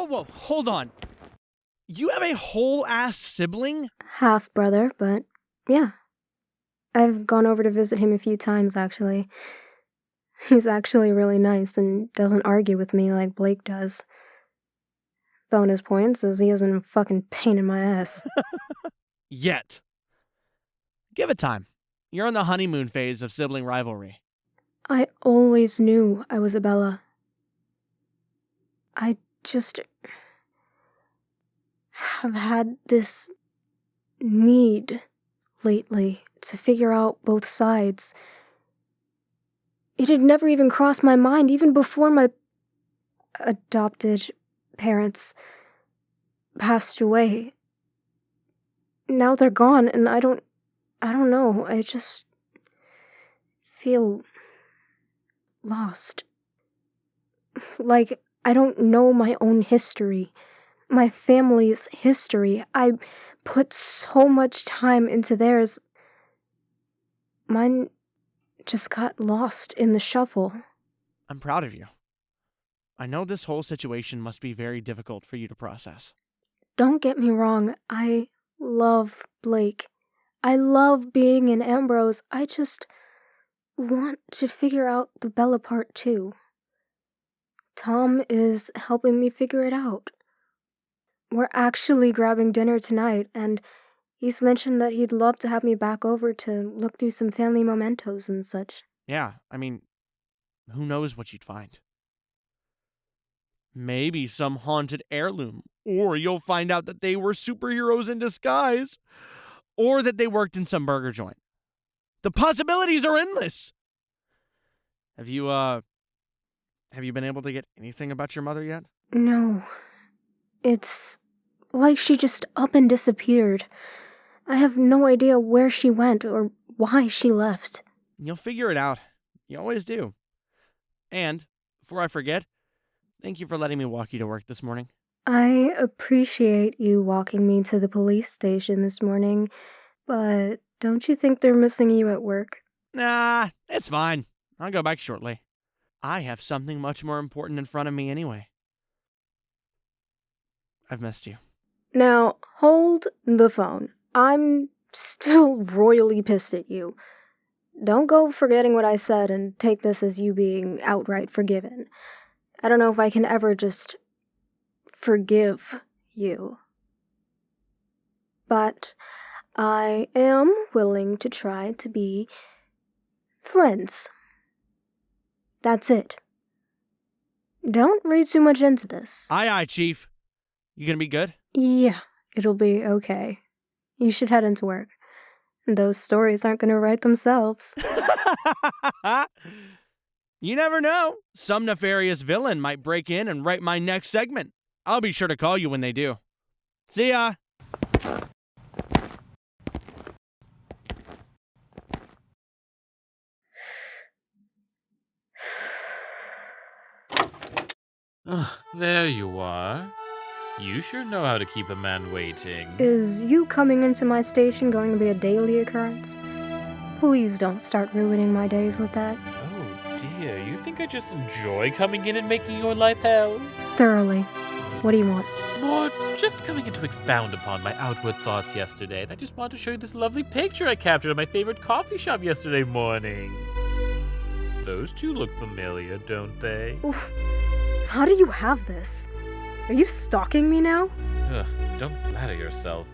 Whoa, hold on. You have a whole-ass sibling? Half-brother, but yeah. I've gone over to visit him a few times, actually. He's actually really nice and doesn't argue with me like Blake does. Bonus points is he isn't a fucking pain in my ass. Yet. Give it time. You're in the honeymoon phase of sibling rivalry. I always knew I was a Bella. I just have had this need lately to figure out both sides. It had never even crossed my mind, even before my adopted parents passed away. Now they're gone, and I don't know, I just feel lost. Like, I don't know my own history, my family's history. I put so much time into theirs. Mine just got lost in the shuffle. I'm proud of you. I know this whole situation must be very difficult for you to process. Don't get me wrong, I love Blake. I love being in Ambrose. I just want to figure out the Bella part too. Tom is helping me figure it out. We're actually grabbing dinner tonight, and he's mentioned that he'd love to have me back over to look through some family mementos and such. Yeah, I mean, who knows what you'd find? Maybe some haunted heirloom, or you'll find out that they were superheroes in disguise, or that they worked in some burger joint. The possibilities are endless. Have you been able to get anything about your mother yet? No. It's like she just up and disappeared. I have no idea where she went or why she left. You'll figure it out. You always do. And, before I forget, thank you for letting me walk you to work this morning. I appreciate you walking me to the police station this morning, but don't you think they're missing you at work? Nah, it's fine. I'll go back shortly. I have something much more important in front of me anyway. I've missed you. Now, hold the phone. I'm still royally pissed at you. Don't go forgetting what I said and take this as you being outright forgiven. I don't know if I can ever just forgive you. But I am willing to try to be friends. That's it. Don't read too much into this. Aye, Chief. You gonna be good? Yeah, it'll be okay. You should head into work. Those stories aren't gonna write themselves. You never know. Some nefarious villain might break in and write my next segment. I'll be sure to call you when they do. See ya! There you are. You sure know how to keep a man waiting. Is you coming into my station going to be a daily occurrence? Please don't start ruining my days with that. Oh dear, you think I just enjoy coming in and making your life hell? Thoroughly. What do you want? More just coming in to expound upon my outward thoughts yesterday, and I just wanted to show you this lovely picture I captured at my favorite coffee shop yesterday morning. Those two look familiar, don't they? Oof. How do you have this? Are you stalking me now? Ugh, don't flatter yourself.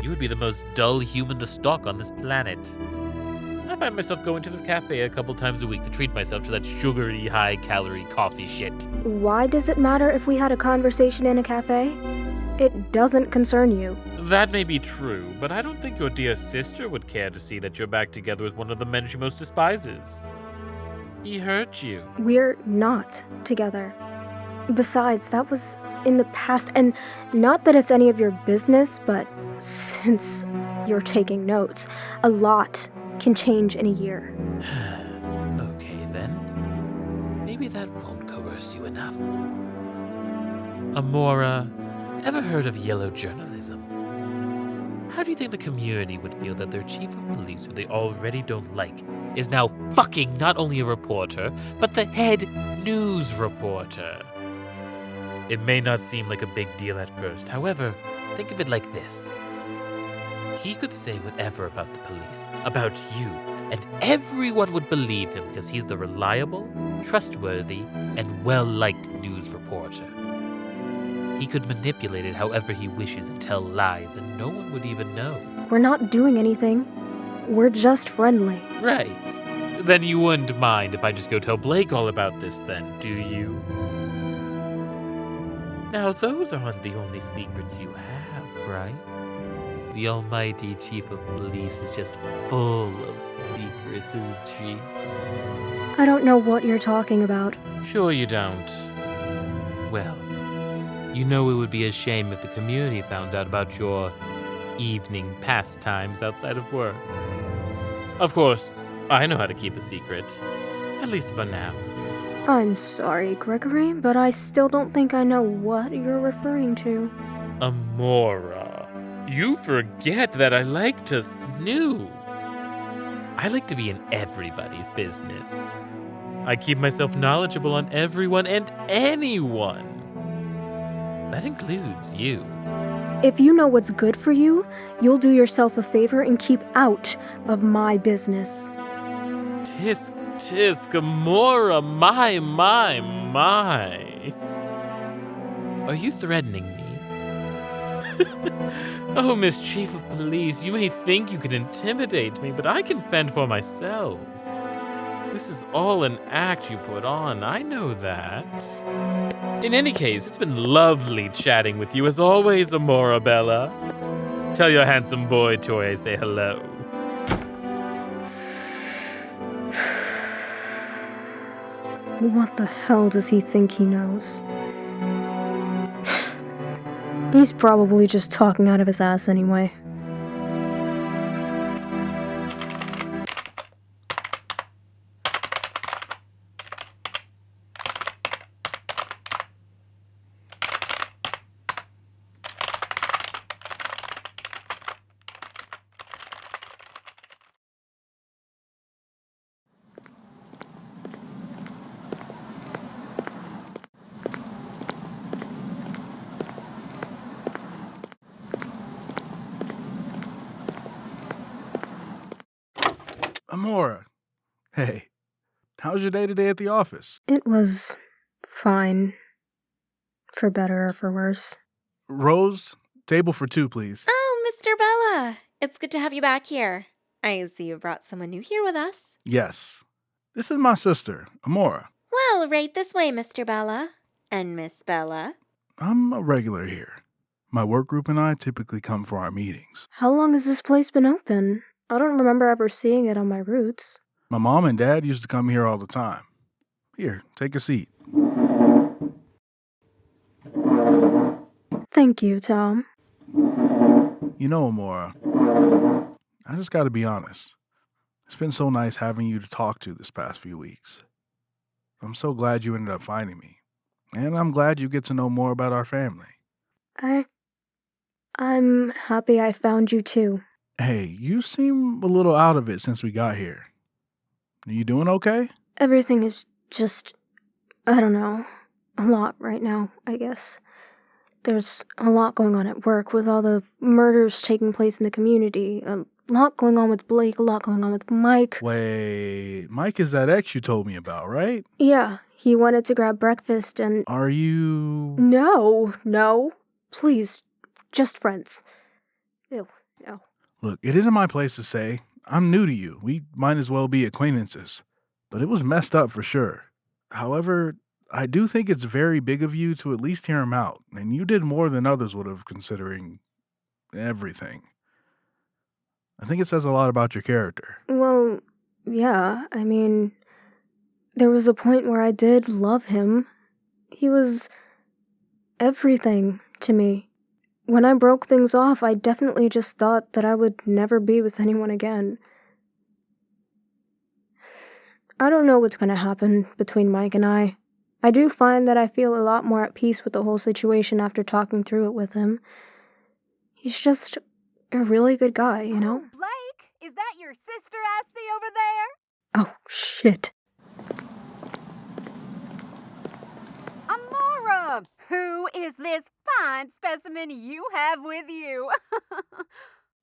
You would be the most dull human to stalk on this planet. I find myself going to this cafe a couple times a week to treat myself to that sugary, high-calorie coffee shit. Why does it matter if we had a conversation in a cafe? It doesn't concern you. That may be true, but I don't think your dear sister would care to see that you're back together with one of the men she most despises. He hurt you. We're not together. Besides, that was in the past, and not that it's any of your business, but since you're taking notes, a lot can change in a year. Okay, then. Maybe that won't coerce you enough. Amora, ever heard of yellow journalism? How do you think the community would feel that their chief of police, who they already don't like, is now fucking not only a reporter, but the head news reporter? It may not seem like a big deal at first. However, think of it like this. He could say whatever about the police, about you, and everyone would believe him because he's the reliable, trustworthy, and well-liked news reporter. He could manipulate it however he wishes and tell lies, and no one would even know. We're not doing anything. We're just friendly. Right. Then you wouldn't mind if I just go tell Blake all about this then, do you? Now, those aren't the only secrets you have, right? The almighty chief of police is just full of secrets, isn't she? I don't know what you're talking about. Sure you don't. Well, you know it would be a shame if the community found out about your evening pastimes outside of work. Of course, I know how to keep a secret. At least for now. I'm sorry, Gregory, but I still don't think I know what you're referring to. Amora, you forget that I like to snoop. I like to be in everybody's business. I keep myself knowledgeable on everyone and anyone. That includes you. If you know what's good for you, you'll do yourself a favor and keep out of my business. Tisk, Amora, my. Are you threatening me? Oh, Miss Chief of Police, you may think you can intimidate me, but I can fend for myself. This is all an act you put on, I know that. In any case, it's been lovely chatting with you as always, Amora Bella. Tell your handsome boy toy I say hello. What the hell does he think he knows? He's probably just talking out of his ass anyway. Amora, hey, how's your day today at the office? It was fine. For better or for worse. Rose, table for two, please. Oh, Mr. Bella. It's good to have you back here. I see you brought someone new here with us. Yes. This is my sister, Amora. Well, right this way, Mr. Bella. And Miss Bella. I'm a regular here. My work group and I typically come for our meetings. How long has this place been open? I don't remember ever seeing it on my routes. My mom and dad used to come here all the time. Here, take a seat. Thank you, Tom. You know, Amora, I just gotta be honest. It's been so nice having you to talk to this past few weeks. I'm so glad you ended up finding me. And I'm glad you get to know more about our family. I'm happy I found you too. Hey, you seem a little out of it since we got here. Are you doing okay? Everything is just, I don't know, a lot right now, I guess. There's a lot going on at work with all the murders taking place in the community. A lot going on with Blake, a lot going on with Mike. Wait, Mike is that ex you told me about, right? Yeah, he wanted to grab breakfast and... Are you... No. Please, just friends. Ew, no. Look, it isn't my place to say. I'm new to you. We might as well be acquaintances. But it was messed up for sure. However, I do think it's very big of you to at least hear him out. And you did more than others would have, considering everything. I think it says a lot about your character. Well, yeah, I mean, there was a point where I did love him. He was everything to me. When I broke things off, I definitely just thought that I would never be with anyone again. I don't know what's going to happen between Mike and I. I do find that I feel a lot more at peace with the whole situation after talking through it with him. He's just a really good guy, you know? Oh, Blake, is that your sister I see over there? Oh, shit. Amora, who is this fine specimen you have with you?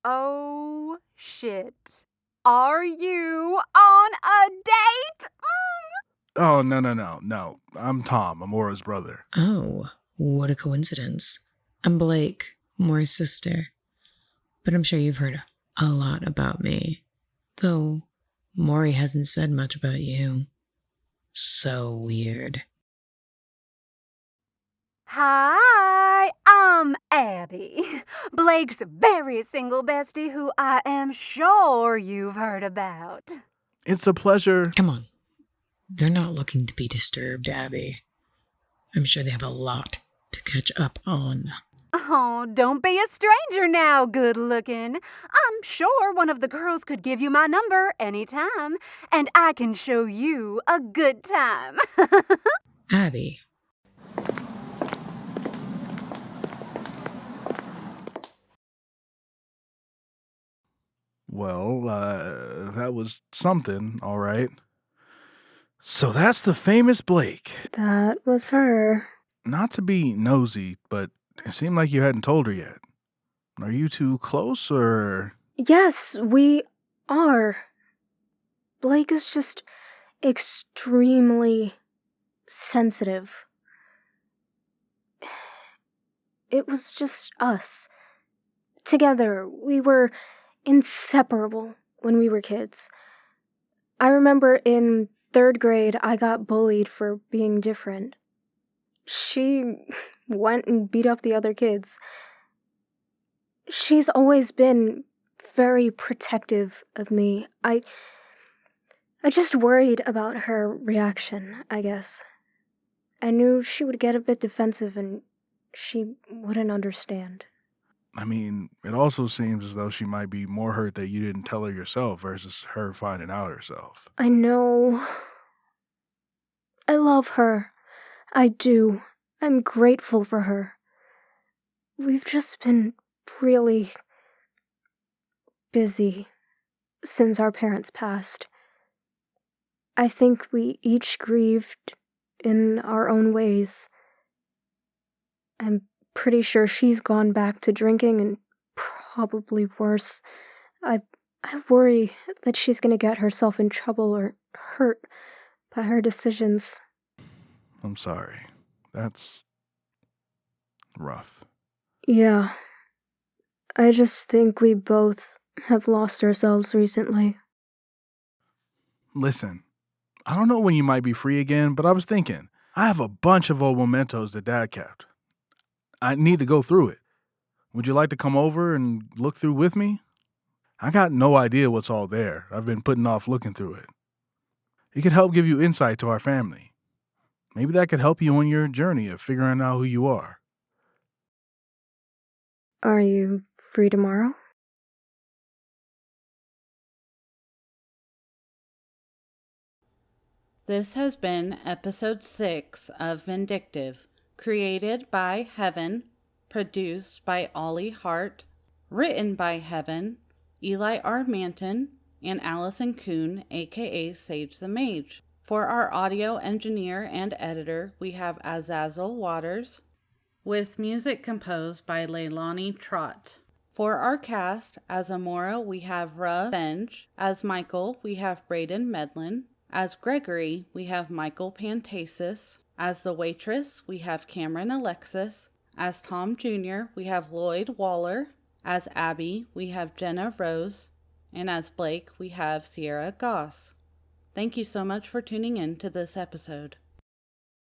Oh, shit. Are you on a date? Oh, no. I'm Tom, Amora's brother. Oh, what a coincidence. I'm Blake, Maury's sister. But I'm sure you've heard a lot about me. Though, Maury hasn't said much about you. So weird. Hi, I'm Abby, Blake's very single bestie who I am sure you've heard about. It's a pleasure. Come on. They're not looking to be disturbed, Abby. I'm sure they have a lot to catch up on. Oh, don't be a stranger now, good looking. I'm sure one of the girls could give you my number anytime, and I can show you a good time. Abby. Well, that was something, all right. So that's the famous Blake. That was her. Not to be nosy, but it seemed like you hadn't told her yet. Are you two close, or...? Yes, we are. Blake is just extremely sensitive. It was just us. Together, we were inseparable when we were kids. I remember in 3rd grade, I got bullied for being different. She went and beat up the other kids. She's always been very protective of me. I just worried about her reaction, I guess. I knew she would get a bit defensive and she wouldn't understand. I mean, it also seems as though she might be more hurt that you didn't tell her yourself versus her finding out herself. I know. I love her. I do. I'm grateful for her. We've just been really busy since our parents passed. I think we each grieved in our own ways. I'm pretty sure she's gone back to drinking and probably worse. I worry that she's gonna get herself in trouble or hurt by her decisions. I'm sorry. That's rough. Yeah. I just think we both have lost ourselves recently. Listen, I don't know when you might be free again, but I was thinking, I have a bunch of old mementos that Dad kept. I need to go through it. Would you like to come over and look through with me? I got no idea what's all there. I've been putting off looking through it. It could help give you insight to our family. Maybe that could help you on your journey of figuring out who you are. Are you free tomorrow? This has been episode 6 of Vindictive, created by Heaven, produced by Olie Hart, written by Heaven, Eli R. Manton, and Allison Coon, aka Sage the Mage. For our audio engineer and editor, we have Azazel Waters, with music composed by Leilani Trott. For our cast, as Amora, we have Raveng. As Michael, we have Brayden Medlin. As Gregory, we have Michael Pantazis. As the waitress, we have Camryn Alexis. As Tom Jr., we have Lloyd Waller. As Abby, we have Jenna Rose. And as Blake, we have Sierra Goss. Thank you so much for tuning in to this episode.